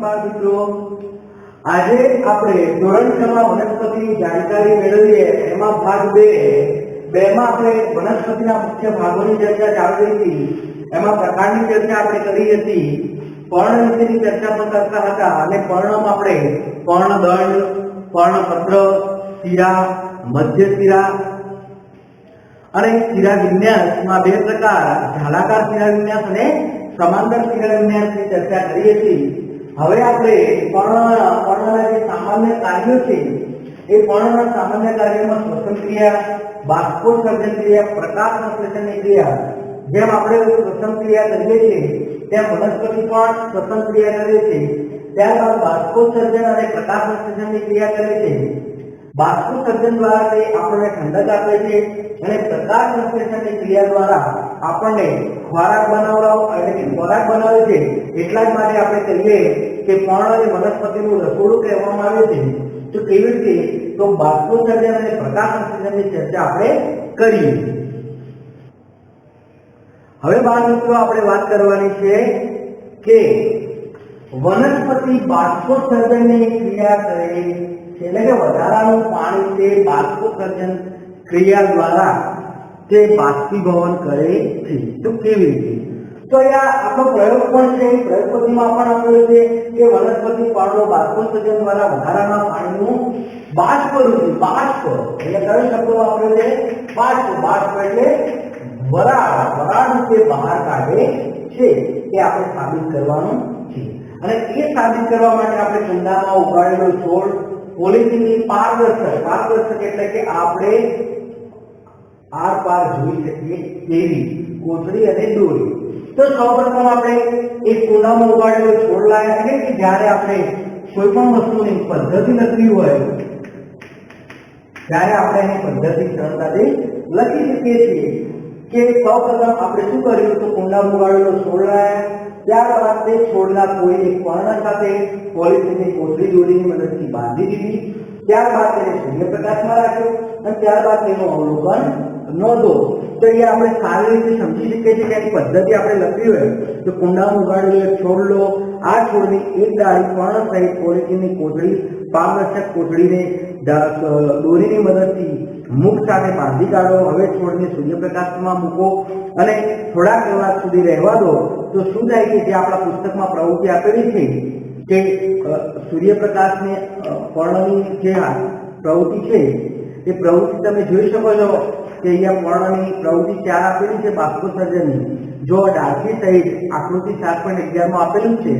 બાળ મિત્રો, આજે આપણે ધોરણ 6 માં વનસ્પતિની જાણકારી મેળવીએ એમાં ભાગ 2 માં આપણે વનસ્પતિના મુખ્ય ભાગોની ચર્ચા ચાલી હતી। એમાં પ્રકારની ચર્ચા આપણે કરી હતી, પર્ણ વિશેની ચર્ચા પણ કરતા હતા અને પર્ણમાં આપણે પર્ણદંડ, પર્ણપત્ર, શિરા, મધ્ય શિરા અને શિરા વિન્યાસમાં બે પ્રકાર, ઝાલાકાર શિરા વિન્યાસ અને સમાંતર શિરા વિન્યાસની ચર્ચા કરી હતી। હવે આપણે પર્ણના જે સામાન્ય કાર્યો છે એ પર્ણના સામાન્ય કાર્યોમાં શ્વસન ક્રિયા, બાષ્પોત્સર્જન ક્રિયા, પ્રકાશ સંશ્લેષણની ક્રિયા, જેમ આપણે શ્વસન ક્રિયા કરીએ છીએ તેમ વનસ્પતિ પણ શ્વસન ક્રિયા કરે છે, ત્યારબાદ બાષ્પોત્સર્જન અને પ્રકાશ સંશ્લેષણની ક્રિયા કરે છે। બાષ્પોત્સર્જન દ્વારા તે આપણને ઠંડક આપે છે અને પ્રકાશ સંશ્લેષણની ક્રિયા દ્વારા આપણને ખોરાક બનાવે છે। એટલા જ માટે આપણે કહીએ કે પર્ણને વનસ્પતિનું રસોડું કહેવામાં આવે છે। તો કેવી રીતે? તો બાષ્પોત્સર્જન અને પ્રકાશ સંશ્લેષણની ચર્ચા આપણે કરીએ। હવે બાળ મિત્રો આપણે વાત કરવાની છે કે વનસ્પતિ બાષ્પોત્સર્જનની ક્રિયા કરે છે, એટલે કે વધારાનું પાણી તે બાષ્પોત્સર્જન ક્રિયા દ્વારા તે બાષ્પીભવન કરે છે। તો કેવી રીતે? તો અહીંયા આપણો પ્રયોગ પણ છે, પ્રયોગ પદ્ધતિમાં પણ આપેલું છે કે વનસ્પતિ પર્ણો બાષ્પોત્સર્જન દ્વારા વધારાના પાણીનું બાષ્પ એટલે કયો શબ્દ વાપર્યો છે? બાષ્પ એટલે વરાળ રૂપે બહાર કાઢે છે, એ આપણે સાબિત કરવાનું છે। અને એ સાબિત કરવા માટે આપણે કુંડામાં ઉગાડેલો છોડ પોલિથીનની પારદર્શક એટલે કે આપણે આર પાર જોઈ શકીએ તેવી કોથળી અને દોરી। તો સૌપ્રથમ આપણે એક કુંડામાં ઉગાડેલો છોડ લાવ્યા, એટલે કે જ્યારે આપણે કોઈ પણ વસ્તુની પદ્ધતિ લખવી હોય ત્યારે આપણે એની પદ્ધતિ સરળતાથી લખી શકીએ છીએ। કે સૌપ્રથમ આપણે શું કર્યું? તો કુંડામાં ઉગાડેલો છોડ લાવ્યા, ત્યારબાદ તે છોડના કોઈ એક પર્ણ સાથે પોલિથીનની કોથળી દોરીની મદદથી બાંધી દીધી, ત્યારબાદ તેને સૂર્યપ્રકાશમાં રાખ્યો અને ત્યારબાદ તેનું અવલોકન નોંધો। તો એ આપણે સારી રીતે સમજી શકીએ છીએ કે એની પદ્ધતિ આપણે લખવી હોય તો કુંડામાં ઉગાડેલો એક છોડ લો, આ છોડની એક ડાળી પર્ણ સહિત પોલિથીનની કોથળી પારદર્શક કોથળીને દોરીની મદદથી મુખ સાથે બાંધી કાઢો। હવે છોડને સૂર્યપ્રકાશમાં મૂકો અને થોડા કલાક સુધી રહેવા દો। તો શું થાય કે જે આપણા પુસ્તકમાં પ્રવૃત્તિ આપેલી છે કે સૂર્યપ્રકાશને પર્ણની જે પ્રવૃત્તિ છે એ પ્રવૃત્તિ તમે જોઈ શકો છો કે અહીંયા પર્ણની પ્રવૃત્તિ 4 આપેલી છે બાષ્પોત્સર્જનની। જો ડાળખી સહિત આકૃતિ 7.11 માં આપેલું છે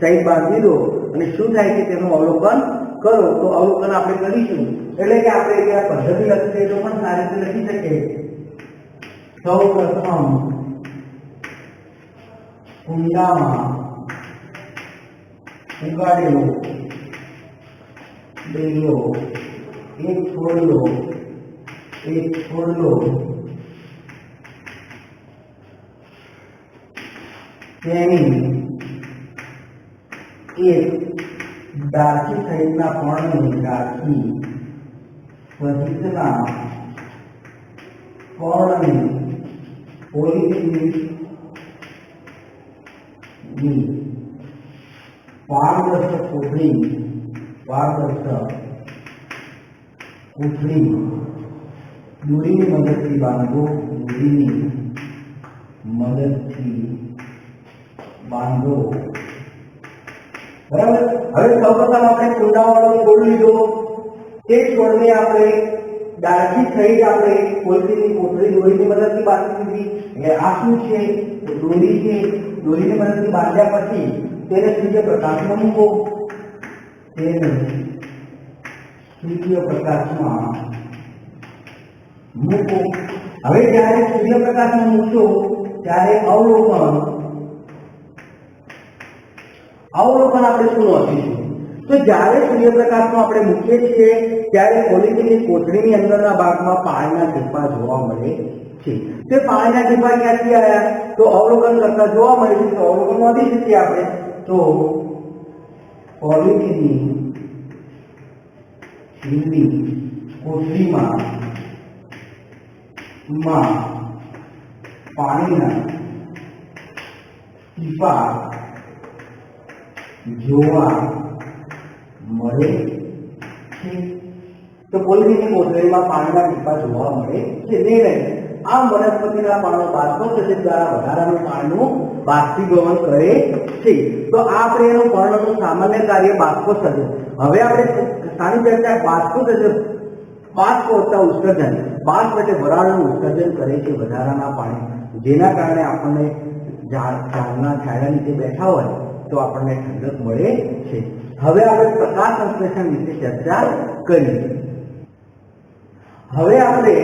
સહિત બાંધી દો અને શું થાય કે તેનું અવલોકન કરો। તો અવલોકન આપણે કરીશું એટલે કે આપણે અહીંયા પદ્ધતિ લખીએ તો પણ સારી રીતે લખી શકીએ। સૌપ્રથમ કુંડામાં ઉગાડેલો એક છોડ લો, તેની એક ડાળખી સહિતના પર્ણને પોલિથીનની પારદર્શક કોથળી દોરીની મદદથી બાંધો, બરાબર। હવે સૌપ્રથમ આપણે કુંડાવાળો છોડ લીધો, તે છોડને આપણે ડાળખી સહિત આપણે પોલિથીનની કોથળી દોરીની મદદથી બાંધી દીધી। એટલે આ શું છે? દોરી છે, દોરીની મદદથી બાંધ્યા પછી તેને સૂર્યપ્રકાશમાં મૂકો, હવે જ્યારે સૂર્યપ્રકાશમાં મૂકશો ત્યારે અવલોકન આપણે શું નોંધીશું? તો જ્યારે સૂર્યપ્રકાશમાં આપણે મૂકીએ છીએ ત્યારે પોલિથીનની કોથળીની અંદરના ભાગમાં પાણીના ટીપાં જોવા મળે છે। તે પાણીના ટીપાં ક્યાંથી આવ્યા? તો અવલોકન કરતા જોવા મળે છે। તો અવલોકન નોંધી શકીએ આપણે। તો પોલિથીનની કોથળીમાં પાણીના ટીપાં જોવા મળે છે. તો પોલિથીનની કોથળીમાં પાણીના ટીપા જોવા મળે છે. નહીં આ વનસ્પતિના પર્ણો બાષ્પોત્સર્જન દ્વારા વધારાનું પાણીનું બાષ્પીભવન કરે છે. તો આ આપણે એનું પર્ણનું સામાન્ય કાર્ય બાષ્પોત્સર્જન. હવે આપણે સાની ચર્ચા બાષ્પોત્સર્જન, બાષ્પ વત્તા ઉત્સર્જન. બાષ્પ એટલે વરાળનું ઉત્સર્જન કરે છે વધારાના પાણી, જેના કારણે આપણને ઝાડના છાયા નીચે બેઠા હોય તો આપણને ઠંડક મળે છે. હવે આપણે પ્રકાશ સંશ્લેષણ વિશે ચર્ચા કરીએ. હવે આપણે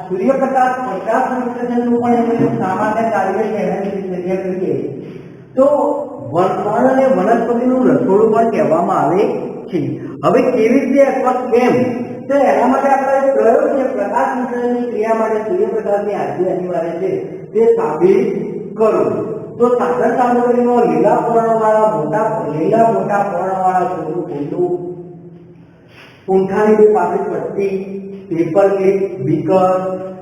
સૂર્યપ્રકાશ પ્રકાશ સંશ્લેષણનું પણ એનું સામાન્ય કાર્ય છે એના વિશે ચર્ચા કરીએ. તો પર્ણને વનસ્પતિનું રસોડું પણ કહેવામાં આવે છે. હવે કેવી રીતે અથવા કેમ, તો એના માટે આપણે પ્રયોગ છે પ્રકાશ સંશ્લેષણની ક્રિયા માટે સૂર્યપ્રકાશની હાજરી અનિવાર્ય છે તે સાબિત કરો. તો સાધન સામગ્રીમાં લીલા પર્ણવાળા મોટા પર્ણવાળા કુંડું, પૂંઠાની બે પાતળી પટ્ટી, પેપર ક્લિપ, બીકર,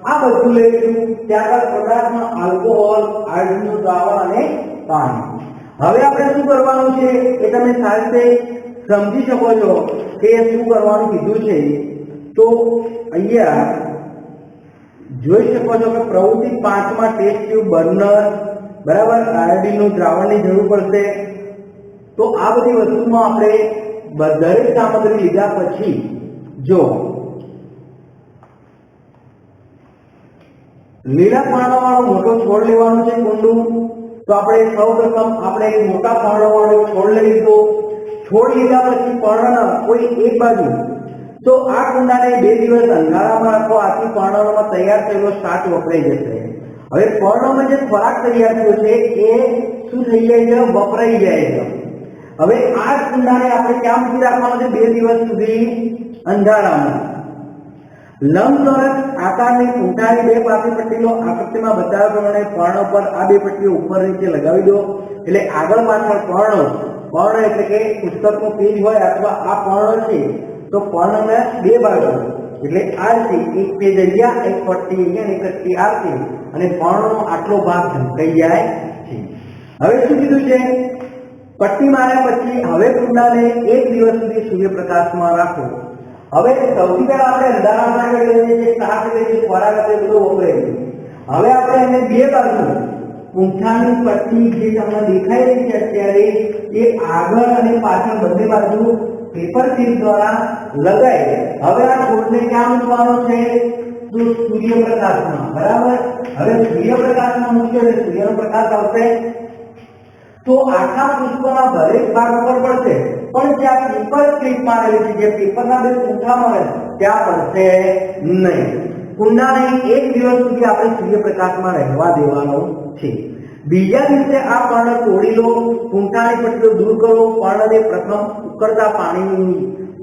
આ બધું લઈશું. ત્યારબાદ પદાર્થમાં આલ્કોહોલ, આયોડિનનું દ્રાવણ અને પાણી. હવે આપણે શું કરવાનું છે એ તમે સારી રીતે સમજી શકો છો કે શું કરવાનું કીધું છે. તો અહીંયા જોઈ શકો છો કે પ્રવૃત્તિ 5 માં ટેસ્ટ ટ્યુબ, બર્નર, બરાબર, આયોડિનનું દ્રાવણની જરૂર પડશે. તો આ બધી વસ્તુમાં આપણે દરેક સામગ્રી લીધા પછી જો લીલા પર્ણવાળો મોટો છોડ લેવાનું છે કુંડું. તો આપણે સૌપ્રથમ આપણે એક મોટા પર્ણવાળો છોડ લઈ લીધો. છોડ લીધા પછી પર્ણ કોઈ એક બાજુ, તો આ કુંડાને 2 દિવસ અંધારામાં રાખો. આથી પર્ણોમાં તૈયાર થયેલો સ્ટાર્ચ વપરાઈ જશે. હવે પર્ણોમાં જે ખોરાક તૈયાર થયો છે એ શું થઈ જાય છે? વપરાઈ જાય છે. હવે આ કુંડાને આપણે ક્યાં મૂકી રાખવાનું છે? 2 દિવસ સુધી અંધારામાં. લંબચોરસ આકારની પૂંઠાની 2 પાતળી પટ્ટીઓ આકૃતિમાં બતાવ્યા પ્રમાણે પર્ણ પર આ 2 પટ્ટીઓ ઉપર નીચે લગાવી દો. એટલે આગળ પાછળ પર્ણ એટલે કે પુસ્તકનો પેજ હોય અથવા આ પર્ણ છે તો પર્ણને 2 બાજુ એટલે આ રીતે એક પેજ અહીંયા, એક પટ્ટી અહીંયા, એક પટ્ટી આ છે અને પર્ણનો આટલો ભાગ ઢંકાઈ જાય છે. હવે શું કીધું છે? પટ્ટી માર્યા પછી હવે કુંડાને 1 દિવસ સુધી સૂર્યપ્રકાશમાં રાખો. હવે સૌથી પહેલા આપણે અંધારામાં લઈએ છીએ, સાત એટલે ખોરાક એટલે બધું વપરાય. હવે આપણે એને 2 બાજુ પૂંઠાની પટ્ટી જે તમને દેખાઈ રહી છે અત્યારે એ આગળ અને પાછળ બંને બાજુ પેપર ક્લિપ દ્વારા લગાવી. હવે આ છોડને ક્યાં મૂકવાનો છે? તો સૂર્યપ્રકાશમાં. બરાબર. હવે સૂર્યપ્રકાશમાં મૂક્યો એટલે સૂર્યનો પ્રકાશ આવશે તો આખા પુષ્પના દરેક ભાગ ઉપર પડશે, પણ જ્યાં પેપર ક્લિપ મારેલી છે, જે પેપરના 2 પૂંઠા મળે ત્યાં પડશે નહીં. કુંડાને 1 દિવસ સુધી આપણે સૂર્યપ્રકાશમાં રહેવા દેવાનો છે. બીજા દિવસે આ પર્ણ તોડી લો, પૂંઠાની પટ્ટીઓ દૂર કરો. પર્ણને પ્રથમ ઉકળતા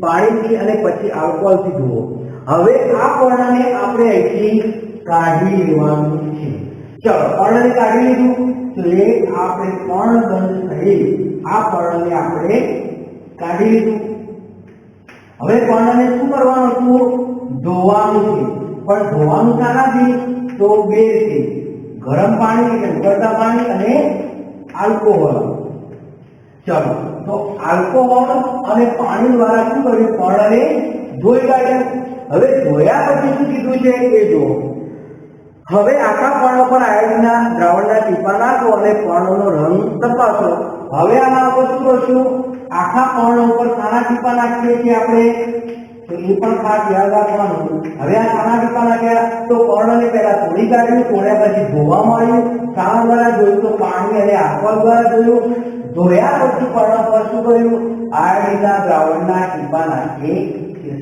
પાણીથી અને પછી આલ્કોહોલથી ધોવો. હવે આ પર્ણને આપણે અહીંથી કાઢી લેવાનું છે. ચલો, પર્ણને કાઢી લીધું એટલે આપણે પર્ણબંધ થઈ આ પર્ણને આપણે કાઢી લીધું. હવે પર્ણને શું કરવાનું હતું? ધોવાનું છે. પણ ધોવાનું શાનાથી? તો 2 રીતે, ગરમ પાણી એટલે ઉકળતા પાણી અને આલ્કોહોલ. ચલો, તો આલ્કોહોલ અને પાણી દ્વારા શું કર્યું? પર્ણને ધોઈ કાઢ્યા. હવે ધોયા પછી શું કીધું છે એ જુઓ. હવે આખા પર્ણ પર આયોડિનના દ્રાવણના ટીપા નાખો અને પર્ણનો રંગ તપાસો. હવે આના ઉપર શું કરશું? આખા પર્ણ ઉપર સાના ટીપા નાખીએ છીએ આપણે, તો એ પણ ખાસ યાદ રાખવાનું. હવે આ સાના ટીપા નાખ્યા તો પર્ણને પહેલા તોડી કાઢ્યું, તોડ્યા પછી ધોવામાં આવ્યું. સાના દ્વારા જોયું તો પાણી અને આલ્કોહોલ દ્વારા જોયું. ધોયા પછી પર્ણ પર શું કર્યું? આયોડિનના દ્રાવણના ટીપા નાખીએ.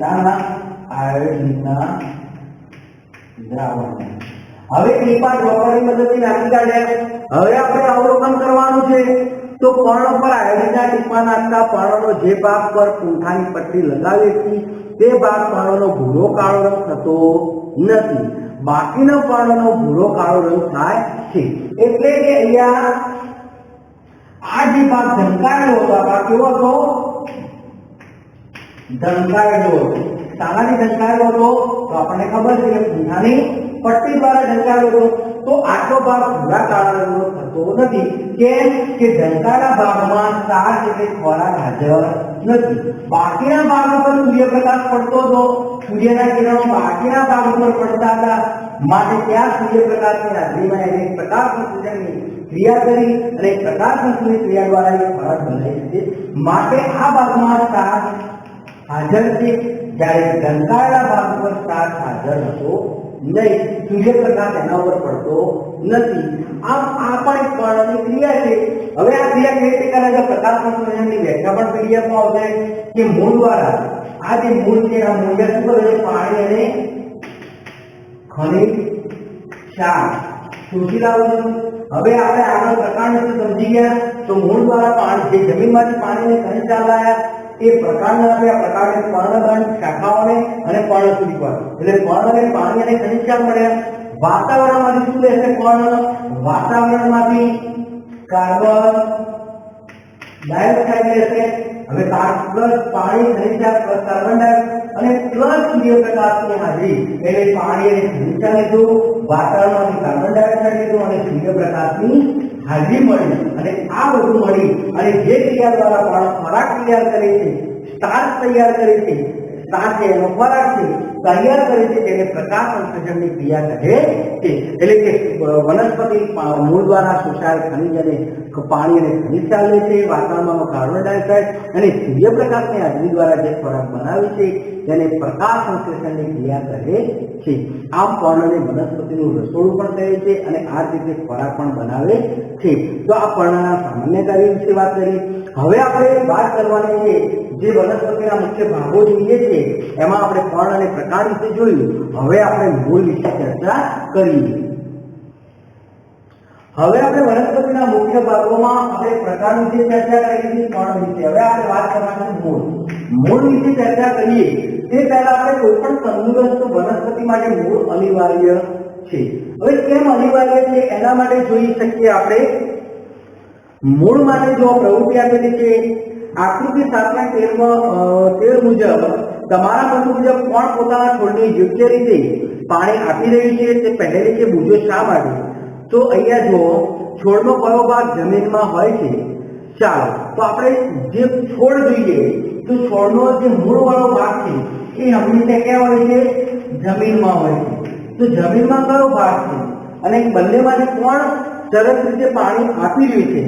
સાના? આયોડિનના દ્રાવણ. હવે ટીપા ડ્રોપરની મદદથી નાખી કાઢ્યા. હવે આપણે અવલોકન કરવાનું છે. તો પર્ણ પર આયોડિનના ટીપા નાખતા પર્ણનો જે ભાગ પર પૂંઠાની પટ્ટી લગાવી હતી તે ભાગ પર્ણનો ભૂરો કાળો રંગ થતો નથી. બાકીના પર્ણનો ભૂરો કાળો રંગ થાય છે. એટલે કે અહીંયા આ જે ભાગ ઢંકાયેલો હતો, આ કેવો હતો? ઢંકાયેલો હતો. શાનાથી ઢંકાયેલો હતો? તો આપણને ખબર છે કે પૂંઠાની પટ્ટી દ્વારા ઢંકાયેલો હતો. તો આટલો ભાગ ભૂરા કાળા રંગનો થતો નથી. કેમ કે ઢંકાયેલા ભાગમાં સ્ટાર્ચ એટલે ખોરાક હાજર નથી. બાકીના ભાગ ઉપર સૂર્યપ્રકાશ પડતો હતો, સૂર્યના કિરણો બાકીના ભાગ ઉપર પડતા હતા, માટે ત્યાં સૂર્યપ્રકાશની હાજરીમાં એને પ્રકાશ સંશ્લેષણની ક્રિયા કરી અને પ્રકાશ સંશ્લેષણની ક્રિયા દ્વારા એ ખોરાક બનાવી છે. માટે આ ભાગમાં સ્ટાર્ચ હાજર છે, જ્યારે ઢંકાયેલા ભાગ ઉપર સ્ટાર્ચ હાજર હતો નહીં, સૂર્યપ્રકાશ એના ઉપર પડતો નથી. આમ આ પણ એક પર્ણની ક્રિયા છે. હવે આ ક્રિયા કઈ રીતે કરે છે? પ્રકાશ સંશ્લેષણની વ્યાખ્યા પણ પીડીએફમાં આવશે કે મૂળ દ્વારા આ જે મૂળ છે આ મૂળ શું કરે છે? પાણી અને ખનિજ ક્ષાર શોષી લાવે છે. હવે આપણે આગળ પ્રકાંડ વિશે સમજી ગયા. તો મૂળ દ્વારા પાણી જે જમીનમાંથી પાણીને ખનિજ ક્ષાર લાયા એ પ્રકાંડ આપ્યા. પ્રકાંડને પર્ણગણ શાખાઓને અને પર્ણ સુધી પર એટલે પર્ણ અને પાણી અને ખનિજ ક્ષાર મળ્યા. વાતાવરણમાંથી શું લેશે? પર્ણ વાતાવરણમાંથી કાર્બન ડાયોક્સાઇડ લેશે. હવે પ્લસ પાણી ખનિજ ક્ષાર પ્લસ કાર્બન ડાયોક્સાઇડ અને પ્લસ સૂર્યપ્રકાશની હાજરી એટલે પાણી અને ખનિજ ક્ષાર લીધું, વાતાવરણમાંથી કાર્બન ડાયોક્સાઇડ લીધું અને સૂર્યપ્રકાશની હાજરી મળી. અને આ બધું મળી અને જે ક્રિયા દ્વારા પણ ખોરાક તૈયાર કરે છે, સ્ટાર્ચ તૈયાર કરે છે, સ્ટાર્ચ એનો ખોરાક છે તૈયાર કરે છે, તેને પ્રકાશ સંશ્લેષણની ક્રિયા કહે છે. એટલે કે વનસ્પતિ મૂળ દ્વારા શોષાયેલ ખનિજ અને પાણી અને ખનિજ ક્ષાર લે છે, વાતાવરણમાં કાર્બન ડાયોક્સાઇડ અને સૂર્યપ્રકાશની હાજરી દ્વારા જે ખોરાક બનાવે છે તેને પ્રકાશ સંશ્લેષણની ક્રિયા કહે છે. આમ પર્ણને વનસ્પતિનું રસોડું પણ કહે છે અને આ રીતે ખોરાક પણ બનાવે છે. તો આ પર્ણના સામાન્ય કાર્ય વિશે વાત કરી. હવે આપણે વાત કરવાની છે જે વનસ્પતિના મુખ્ય ભાગો જોઈએ છે એમાં આપણે પર્ણ અને પ્રકાંડ વિશે જોયું. હવે આપણે મૂળ વિશે ચર્ચા કરીએ. હવે આપણે વનસ્પતિના મુખ્ય ભાગોમાં આપણે પ્રકાંડ વિશે ચર્ચા કરી હતી, પર્ણ વિશે. હવે આપણે વાત કરવાની મૂળ. મૂળ વિશે ચર્ચા કરીએ તે પહેલા આપણે કોઈ પણ તંદુરસ્ત વનસ્પતિ માટે મૂળ અનિવાર્ય છે. હવે કેમ અનિવાર્ય છે એના માટે જોઈ શકીએ આપણે. મૂળ માટે જો પ્રવૃત્તિ આપેલી છે આકૃતિ 7.13 મુજબ તમારા મત મુજબ કોણ પોતાના છોડને યોગ્ય રીતે પાણી આપી રહ્યું છે તે પહેલી કે બુજો શા માટે? તો અહીંયા જો છોડનો કયો ભાગ જમીનમાં હોય છે? ચાલો તો આપણે જે છોડ જોઈએ તો છોડનો જે મૂળ વાળો ભાગ છે એ હંમેશા ક્યાં હોય છે? જમીનમાં હોય છે. તો જમીનમાં કયો ભાગ છે અને બંનેમાંથી કોણ સરસ રીતે પાણી આપી રહ્યું છે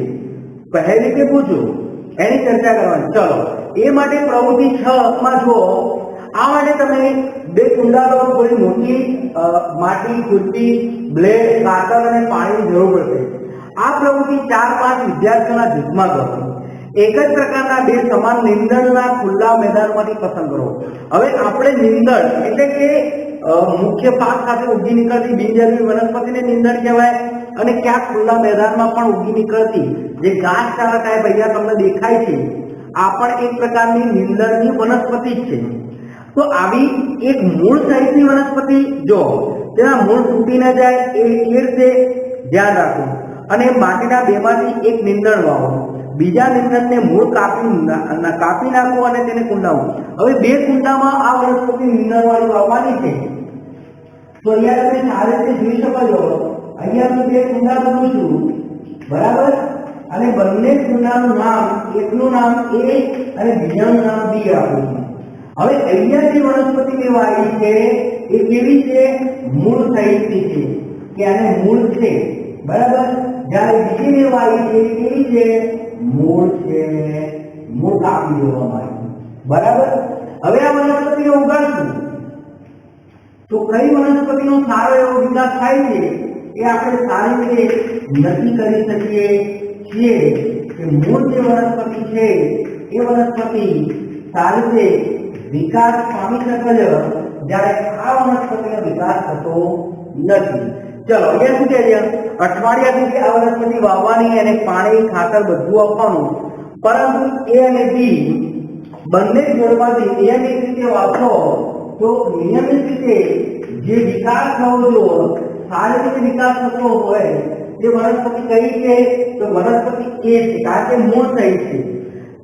પહેલી કે બુજો એની ચર્ચા કરવાની. ચલો એ માટે પ્રવૃત્તિ 6 માં જો આ માટે તમે બે કુંડા લો, થોડી મોટી માટી, ખુરપી, બ્લેડ, કાતર અને પાણીની જરૂર પડશે. આ પ્રવૃત્તિ 4-5 વિદ્યાર્થીઓના જૂથમાં કરો. એક જ પ્રકારના બે સમાન નીંદણના ખુલ્લા મેદાનમાંથી પસંદ કરો. હવે આપણે નીંદણ એટલે કે મુખ્ય પાક સાથે ઉગી નીકળતી બિનજરૂરી વનસ્પતિને નીંદણ કહેવાય અને ક્યાંક ખુલ્લા મેદાનમાં પણ ઉગી નીકળતી જે ઘાસચારા ટાઈપ અહીંયા તમને દેખાય છે આ પણ એક પ્રકારની નીંદણની વનસ્પતિ જ છે. તો આવી એક મૂળ સહિતની વનસ્પતિ જો તેના મૂળ તૂટી ન જાય એ રીતે ધ્યાન રાખો અને માટીના બેમાંથી એક નીંદણ વાવો, બીજા નીંદણને મૂળ કાપી નાખો અને તેને કુંડાવો. હવે બે કુંડામાં આ વનસ્પતિ નીંદણવાળી વાવવાની છે. તો અહીંયા તમે સારી રીતે જોઈ શકો છો. અહીંયા હું બે કુંડા કરું છું, બરાબર, અને બંને કુંડાનું નામ, એકનું નામ A અને બીજાનું નામ B આપું છું. હવે અહીંયા જે વનસ્પતિ મેં વાવી છે એ કેવી છે? મૂળ સહિતની છે કે આને મૂળ છે, બરાબર. જ્યારે બીજી મેં વાવી છે એ કેવી છે? મૂળ છે, મૂળ કાપી દેવામાં આવી, બરાબર. હવે આ વનસ્પતિને ઉગાડશું તો કઈ વનસ્પતિનો સારો એવો વિકાસ થાય છે એ આપણે સારી રીતે નક્કી કરી શકીએ છીએ કે મૂળ જે વનસ્પતિ છે એ વનસ્પતિ સારી રીતે વિકાસ પામી શકે છે, જ્યારે આ વનસ્પતિનો વિકાસ થતો નથી. ચલો અહીંયા શું કહે છે? અઠવાડિયા સુધી આ વનસ્પતિ વાવવાની અને પાણી, ખાતર બધું આપવાનું, પરંતુ A અને B બંને છોડમાંથી નિયમિત રીતે વાવશો તો નિયમિત રીતે જે વિકાસ થવો જોઈએ, સારી રીતે વિકાસ થતો હોય એ વનસ્પતિ કઈ છે? તો વનસ્પતિ A છે, કારણ કે મૂળ સહિત છે.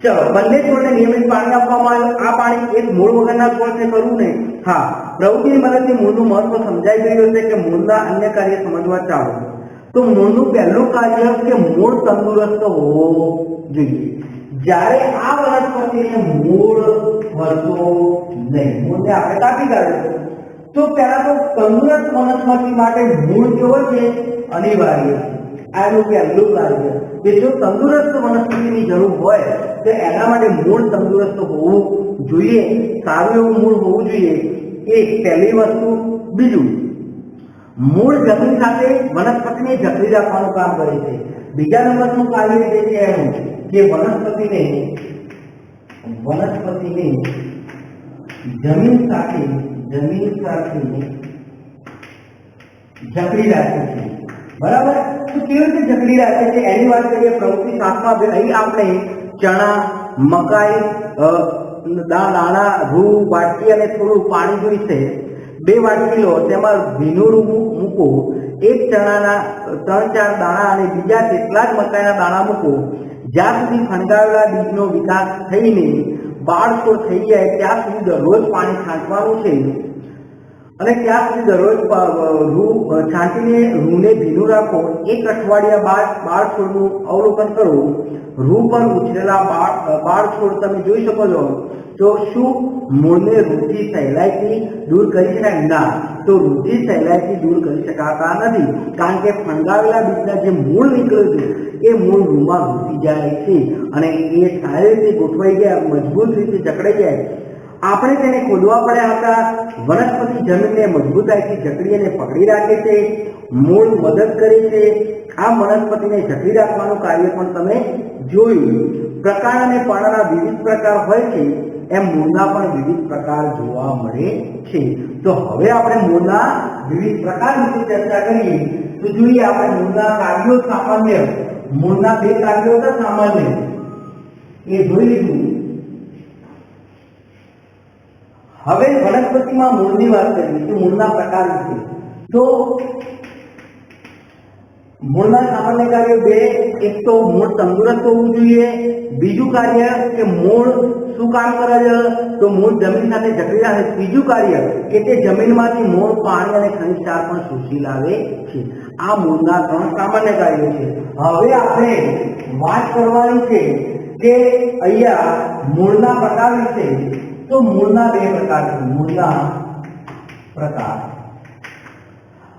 ચલો, બંને છોડને નિયમિત પાણી આપવામાં આવ્યું. આ પાણી એક મૂળ વગરના છોડને કરવું ને? હા, પ્રવૃત્તિની મદદથી મૂળનું મહત્વ સમજાઈ ગયું હશે કે મૂળના અન્ય કાર્ય સમજવા ચાલો. તો મૂળનું પહેલું કાર્ય કે મૂળ તંદુરસ્ત હોવો જોઈએ. જ્યારે આ વનસ્પતિને મૂળ વધતો નહીં, મૂળને આપણે કાપી કાઢ્યું, તો પહેલા તો તંદુરસ્ત વનસ્પતિ માટે મૂળ કેવો છે? અનિવાર્ય. આ એનું પહેલું કાર્ય કે જો તંદુરસ્ત વનસ્પતિની જરૂર હોય તો એના માટે મૂળ તંદુરસ્ત હોવું જોઈએ, સારું એવું મૂળ હોવું જોઈએ. એ પહેલી વસ્તુ. બીજું, મૂળ જમીન સાથે વનસ્પતિને જકડી રાખવાનું કામ કરે છે. બીજા નંબરનું કાર્ય જે છે એનું કે વનસ્પતિને જમીન સાથે જકડી રાખે છે. બરાબર? તો કેવી રીતે જકડી રાખે છે એની વાત કરીએ. પ્રવૃત્તિ 7માં અહીં આપણે ચણા, મકાઈ, દાણા, રૂ, વાટકી અને થોડું પાણી જોઈશે. 2 વાટકી લો, તેમાં ભીનું મૂકો. એક ચણાના 3-4 દાણા અને બીજા કેટલાક મકાઈના દાણા મૂકો. જ્યાં સુધી ફણગાવેલા બીજનો વિકાસ થઈને બાળ છોડ થઈ જાય ત્યાં સુધી દરરોજ પાણી છાંટવાનું છે. અને ત્યાં સુધી દરરોજ છાંટીને રૂને ભીનું રાખો. 1 અઠવાડિયા બાદ બાળ છોડનું અવલોકન કરો. રૂ પર ઉછરેલા બાળ છોડ તમે જોઈ શકો છો. તો શું મૂળને રૂથી સહેલાઈથી દૂર કરી શકાય? ના, તો રૂથી સહેલાઈથી દૂર કરી શકાતા નથી, કારણ કે ફણગાવેલા બીજના જે મૂળ નીકળ્યું છે એ મૂળ રૂમાં ઘૂસી જાય છે અને એ સારી રીતે ગોઠવાઈ ગયા, મજબૂત રીતે જકડાઈ જાય. આપણે તેને ખોદવા પડ્યા હતા. વનસ્પતિ જમીનને મજબૂતાઈથી જકડી અને પકડી રાખે છે. મૂળ મદદ કરે છે. આ વનસ્પતિને જકડી રાખવાનું કાર્ય પણ તમે જોયું. પ્રકાર અને પાણાના વિવિધ પ્રકાર હોય છે એમ મૂળના પણ વિવિધ પ્રકાર જોવા મળે છે. તો હવે આપણે મૂળના વિવિધ પ્રકાર વિશે ચર્ચા કરીએ. તો જોઈએ આપણે મૂળના કાર્યો. સામાન્ય મૂળના 2 કાર્યો હતા સામાન્ય, એ જોઈ લીધું. હવે વનસ્પતિમાં મૂળની વાત કરીએ તો મૂળના પ્રકાર વિશે. તો મૂળના સામાન્ય કાર્યો 2. એક તો મૂળ તંદુરસ્ત હોવું જોઈએ. બીજું કાર્ય કે મૂળ શું કામ કરે છે? તો મૂળ જમીન સાથે જકડી રાખે. ત્રીજું કાર્ય કે તે જમીનમાંથી મૂળ પાણી અને ખનિજ ક્ષાર પણ શોષી લાવે છે. આ મૂળના 3 સામાન્ય કાર્યો છે. હવે આપણે વાત કરવાની છે કે અહીંયા મૂળના પ્રકાર વિશે. તો મૂળના 2 પ્રકાર છે. મૂળના પ્રકાર.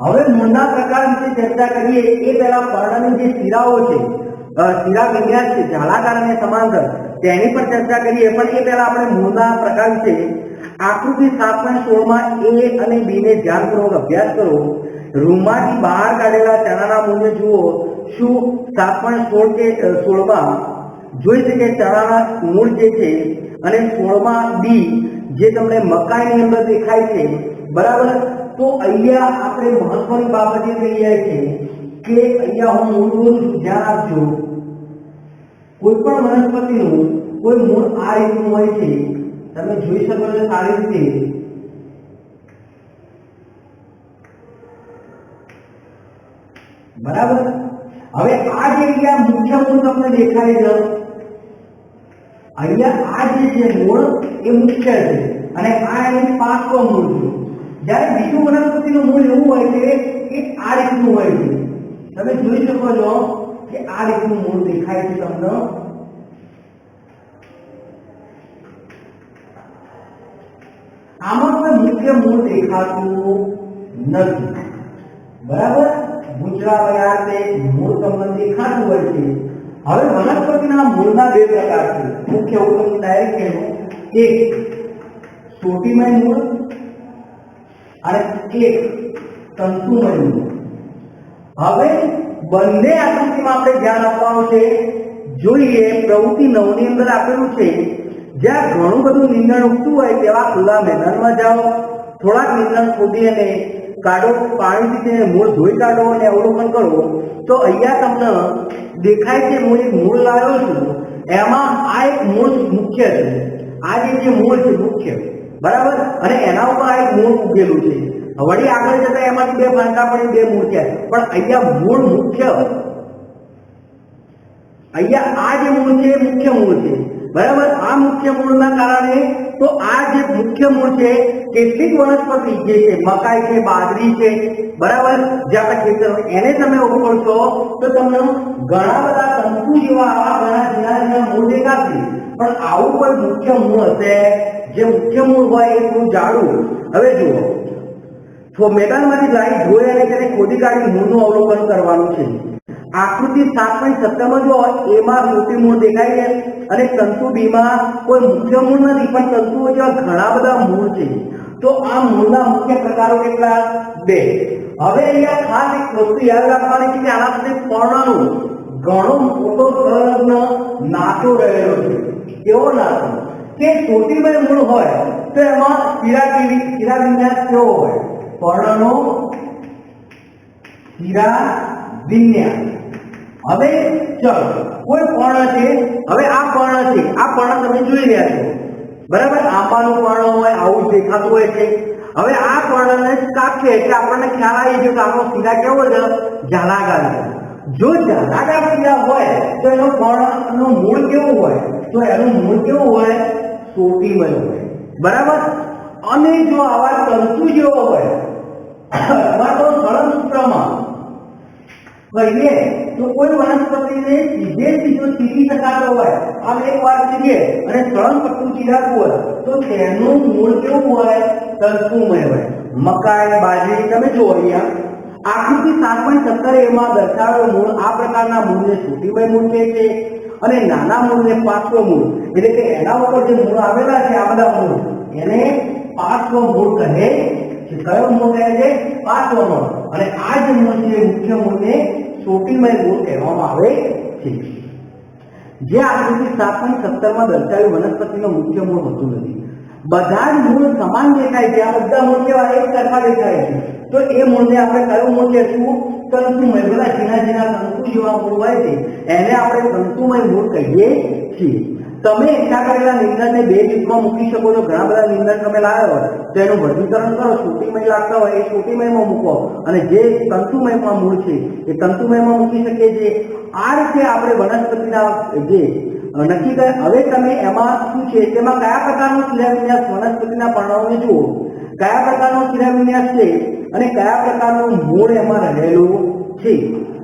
હવે મૂળના પ્રકાર વિશે ચર્ચા કરીએ એ પહેલા પર્ણની જે શિરાઓ છે, શિરા વિન્યાસ છે, જાળાકાર અને સમાંતર, તેની પર ચર્ચા કરીએ. પણ એ પહેલા આપણે મૂળના પ્રકાર વિશે આકૃતિ 7.16માં A અને B ને ધ્યાનપૂર્વક અભ્યાસ કરો. રૂમાંથી બહાર કાઢેલા ચણાના મૂળને જુઓ. શું 7.16 કે 16માં જોઈ શકે ચણાના મૂળ જે છે અને 16માં B જે તમને મકાઈની અંદર દેખાય છે. બરાબર? તો અહીંયા આપણે મહત્વની બાબત એ થઈ જાય છે કે અહીંયા હું મૂળ બોલું છું, ધ્યાન આપજો. કોઈ પણ વનસ્પતિનું કોઈ મૂળ આ રીતનું હોય છે, તમે જોઈ શકો છો સારી રીતે. બરાબર? હવે આ જે અહીંયા મુખ્ય મૂળ તમને દેખાય છે, અહીંયા આ જે છે મૂળ એ મુખ્ય છે અને આ એની પાછો મૂળ છે. જ્યારે બીજું વનસ્પતિનું મૂળ એવું હોય છે કે આ રીતનું હોય છે. તમે જોઈ શકો છો કે આ રીતનું મૂળ દેખાય છે તમને. આમાં કોઈ મુખ્ય મૂળ દેખાતું નથી. બરાબર? મૂળા વયાર્થે મૂળ તમને દેખાતું હોય છે. હવે વનસ્પતિના મૂળના 2 પ્રકાર છે મુખ્ય. હું તમને ડાયરેક્ટ કહું. એક ચોટીમય મૂળ અને એક તંતુમય મૂળ. હવે બંને આકૃતિમાં આપણે ધ્યાન આપવાનું છે. જોઈએ પ્રવૃત્તિ 9 ની અંદર આપેલું છે, જ્યાં ઘણું બધું નીંદણ ઉગતું હોય તેવા ખુલ્લા મેદાનમાં જાઓ. થોડાક નીંદણ ખોદી અને કાઢો. પાણીથી તેને મૂળ ધોઈ કાઢો અને અવલોકન કરો. તો અહીંયા તમને દેખાય છે હું એક મૂળ લાવ્યો છું. એમાં આ એક મૂળ મુખ્ય છે. આ જે મૂળ છે મુખ્ય. બરાબર? અને એના ઉપર આ એક મૂળ ઉગેલું છે. વળી આગળ જતા એમાંથી 2 ફાંકા પડી 2 મૂળ છે. પણ અહીંયા મૂળ મુખ્ય, અહીંયા આ જે મૂળ છે એ મુખ્ય મૂળ છે બરાબર આ મુખ્ય મૂળના કારણે તો આ જે મુખ્ય મૂળ છે કેટલીક વનસ્પતિ જે છે મકાઈ છે બાજરી છે બરાબર જે આપણે ખેતર એને તમે ઉપાડશો તો તમને ઘણા બધા તંતુ જેવા આવા ઘણા ઝીણા મૂળ દેખાશે પણ આવું કોઈ મુખ્ય મૂળ હશે જે મુખ્ય મૂળ હોય એ થોડું જાડું હવે જુઓ તો મેદાનમાંથી લાઈટ ધોઈ અને તેને ખોદી કાઢી મૂળનું અવલોકન કરવાનું છે આકૃતિ 7.17 માં જો એમાં મોટી મૂળ દેખાય છે અને તંતુ બી માં કોઈ મુખ્ય મૂળ નથી પણ તંતુઓ જેવા ઘણા બધા મૂળ છે તો આ મૂળના મુખ્ય પ્રકારો કેટલા બે હવે અહીંયા ખાસ એક વસ્તુ યાદ રાખવાની છે કે આના સાથે પર્ણનો ઘણો મોટો સંલગ્ન નાતો રહેલો છે કેવો નાતો કે ચોટીમય મૂળ હોય તો એમાં શિરા વિન્યાસ કેવો હોય પર્ણનો શિરા વિન્યાસ હવે ચલો કોઈ પર્ણ છે હવે આ પર્ણ છે આ પર્ણ તમે જોઈ રહ્યા છો બરાબર આંબાનું પર્ણ હોય આવું દેખાતું હોય છે હવે આ પર્ણને કાપીએ એટલે આપણને ખ્યાલ આવી ગયો કે આપણો શિરા કેવો છે જાલાકાર છે જો જાલાકાર શિરા હોય તો એનો પર્ણનું મૂળ કેવું હોય તો એનું મૂળ કેવું હોય ચોટીમય હોય બરાબર અને જો આવા તંતુ જેવો હોય અથવા તો સળંગ સૂત્રમાં કહીએ તો કોઈ વનસ્પતિને સીધો ચીરી શકાતો હોય આમ એક વાર ચીરીએ અને સળંગ પટ્ટું ચીરાતું હોય તો તેનું મૂળ કેવું હોય તંતુમય હોય મકાઈ બાજરી તમે જુઓ અહીંયા આકૃતિ 7.17 એમાં દર્શાવેલું મૂળ આ પ્રકારના મૂળને ચોટીમય મૂળ કહે છે અને નાના મૂળને પાર્શ્વ મૂળ એટલે કે એના ઉપર જે મૂળ આવેલા છે આ બધા મૂળ એને પાર્શ્વ મૂળ કહે છે કયો મૂળ કહે છે પાર્શ્વ મૂળ અને આ જે મૂળ છે મુખ્ય મૂળને ચોટીમય મૂળ કહેવામાં આવે છે જે આકૃતિ 7.17 માં દર્શાવેલ વનસ્પતિનો મુખ્ય મૂળ હોતું નથી બધા જ મૂળ સમાન દેખાય છે આ બધા મૂળ કેવા એક સરખા દેખાય છે તો એ મૂળને આપણે કયું મૂળ કહેશું તંતુમય બધા ઝીણા તંતુ જેવા મૂળ હોય છે એને આપણે તંતુમય મૂળ કહીએ છીએ તમે એકઠા કરેલા નિંદરને બે જૂથમાં મૂકી શકો છો ઘણા બધા નિંદર તમે લાવ્યા હોય તો એનું વર્ગીકરણ કરો ચોટીમય લાગતા હોય એ ચોટીમયમાં મૂકો અને જે તંતુમયમાં મૂળ છે એ તંતુમયમાં મૂકી શકીએ છીએ આ રીતે આપણે વનસ્પતિના જે નક્કી કરે હવે તમે એમાં શું છે તેમાં કયા પ્રકારનો શિરાવિન્યાસ વનસ્પતિના પર્ણોને જુઓ કયા પ્રકારનો શિરાવિન્યાસ છે અને કયા પ્રકારનું મૂળ એમાં રહેલું છે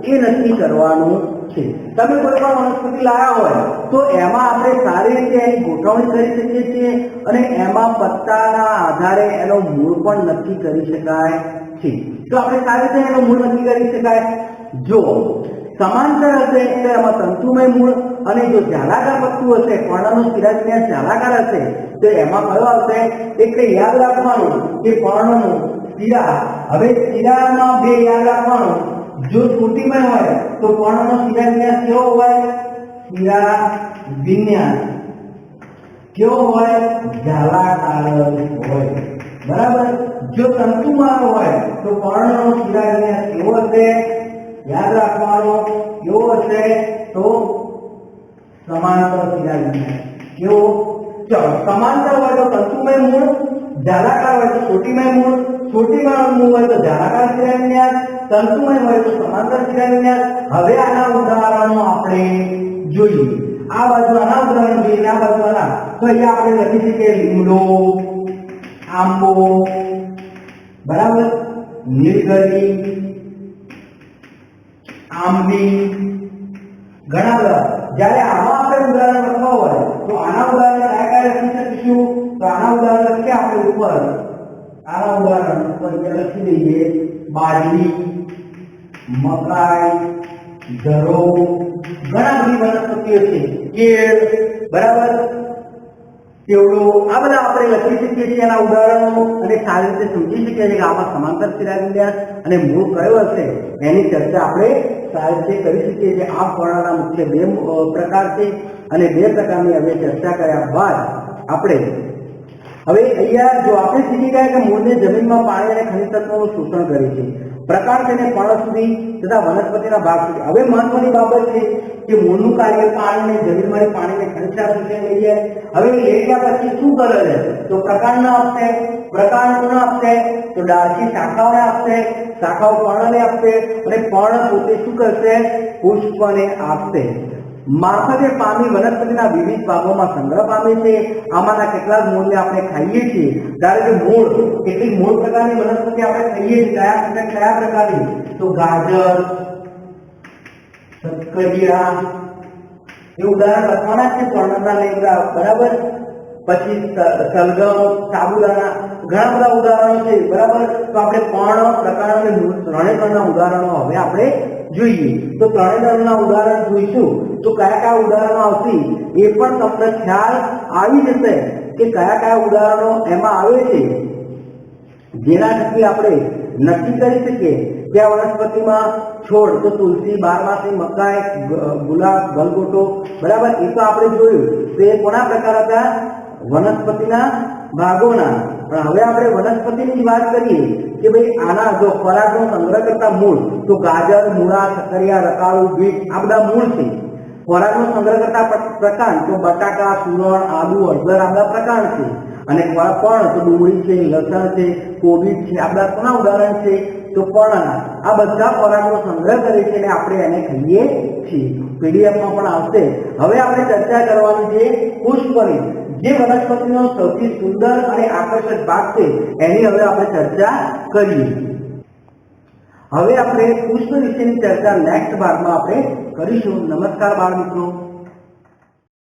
એ નક્કી કરવાનું છે તમે કોઈ પણ વનસ્પતિ લાવ્યા હોય તો એમાં આપણે સારી રીતે એની ગોઠવણી કરી શકીએ છીએ અને એમાં પત્તાના આધારે એનો મૂળ પણ નક્કી કરી શકાય છે તો આપણે સારી રીતે એનો મૂળ નક્કી કરી શકાય જો સમાંતર હશે તો એમાં તંતુમય મૂળ અને જો જાલાકાર પત્તું હશે પર્ણનો શિરાવિન્યાસ જાલાકાર હશે તો એમાં કયો આવશે એટલે યાદ રાખવાનું કે પર્ણનું શિરા હવે શિરામાં બે યાદ રાખવાનું જો ચોટીમય હોય તો પર્ણનો શિરાવિન્યાસ કેવો હોય શિરાવિન્યાસ કેવો હોય જાલાકાર હોય બરાબર જો તંતુમય હોય તો પર્ણનો શિરાવિન્યાસ કેવો હશે યાદ રાખવાનો કેવો હશે તો સમાંતર શિરાવિન્યાસ કેવો ચલો સમાંતર હોય તો તંતુમય મૂળ જાલાકાર હોય તો ચોટીમય મૂળ ચોટીમય મૂળ હોય તો જાલાકાર શિરાવિન્યાસ તંતુમય હોય તો સમાંતર શિરાવિન્યાસ હવે આના ઉદાહરણો આપણે જોઈએ આ બાજુ આના ઉદાહરણ જોઈએ આ બાજુ આના તો અહીંયા આપણે લખી શકીએ લીમડો આંબો બરાબર નીલગરી આંબી ઘણા બધા જ્યારે આમાં આપણે ઉદાહરણ લખવા હોય તો આના ઉદાહરણ કયા લખી શકીશું તો આના ઉદાહરણ લખીએ આપણે ઉપર આના ઉદાહરણ ઉપર લખી દઈએ બાજરી મકાઈ ધરો ઘણા બધી વનસ્પતિઓ છે કેળ બરાબર કેવડો આ બધા આપણે લખી શકીએ છીએ એના ઉદાહરણો અને સારી રીતે સમજી શકીએ છીએ કે આમાં સમાંતર શિરાવિન્યાસ અને મૂળ કયો હશે એની ચર્ચા આપણે સારી રીતે કરી શકીએ છીએ આ પર્ણના મુખ્ય બે પ્રકાર છે અને બે પ્રકારની હવે ચર્ચા કર્યા બાદ આપણે હવે અહીંયા જો આપણે શીખી ગયા કે મૂળને જમીનમાં પાણી અને ખનિજ તત્વોનું શોષણ કરે છે પ્રકાર તેને પર્ણ સુધી તથા વનસ્પતિના ભાગ સુધી હવે મહત્વની બાબત છે કે મૂળનું કાર્ય પાણીને જમીનમાંથી પાણીને ખનિજના શોષણ લઈ જાય હવે લઈ ગયા પછી શું કરે છે તો પ્રકાંડ આપશે પ્રકાંડ કોને આપશે તો ડાળખી શાખાઓને આપશે શાખાઓ પર્ણને આપશે અને પર્ણ પોતે શું કરશે પુષ્પને આપશે મારફતે પામી વનસ્પતિના વિવિધ ભાગોમાં સંગ્રહ પામે છે। આમાંના કેટલાક મૂળને આપણે ખાઈએ છીએ। ધારો કે મૂળ, કેટલીક મૂળ પ્રકારની વનસ્પતિ આપણે ખાઈએ છીએ। કયા પ્રકારની? તો ગાજર, શક્કરિયા, એ ઉદાહરણ લખવાના છે ત્રણના લેવડા, બરાબર। પછી સલગમ, સાબુદાણા, ઘણા બધા ઉદાહરણો છે, બરાબર। તો આપણે ત્રણ પ્રકારના ત્રણેયના ઉદાહરણો હવે આપણે જોઈએ। તો ત્રણેયના ઉદાહરણ જોઈશું તો કયા ઉદાહરણો આવશે એ પણ તમને ખ્યાલ આવી જશે કે કયા ઉદાહરણો એમાં આવે છે, જેના થકી આપણે નક્કી કરી શકીએ કે આ વનસ્પતિમાં છોડ તો તુલસી, બારમાસી, મકાઈ, ગુલાબ, ગલગોટો, બરાબર। એ તો આપણે જોયું। તો એ કોના પ્રકાર હતા? વનસ્પતિના ભાગોના। પણ હવે આપણે વનસ્પતિની વાત કરીએ કે ભાઈ આના જો ખોરાકનો સંગ્રહ કરતા મૂળ, તો ગાજર, મૂળા, સક્કરિયા, રતાળુ, બીટ આ બધા મૂળ છે। ખોરાકનો સંગ્રહ કરતા પ્રકાર તો બટાકા, સુરણ, આદુ, હળદર આ બધા પ્રકાર છે। અને પણ તો ડુંગળી છે, લસણ છે, કોબી છે, આ બધા કોના ઉદાહરણ છે? તો પર્ણના। આ બધા ખોરાકનો સંગ્રહ કરે છે અને આપણે એને ખાઈએ છીએ। પીડીએફમાં પણ આવશે। હવે આપણે ચર્ચા કરવાની છે પુષ્પની, જે વનસ્પતિનો સૌથી સુંદર અને આકર્ષક ભાગ છે એની હવે આપણે ચર્ચા કરીએ। હવે આપણે પુષ્પ વિશેની ચર્ચા નેક્સ્ટ ભાગમાં આપણે કરીશું। નમસ્કાર બાળ મિત્રો।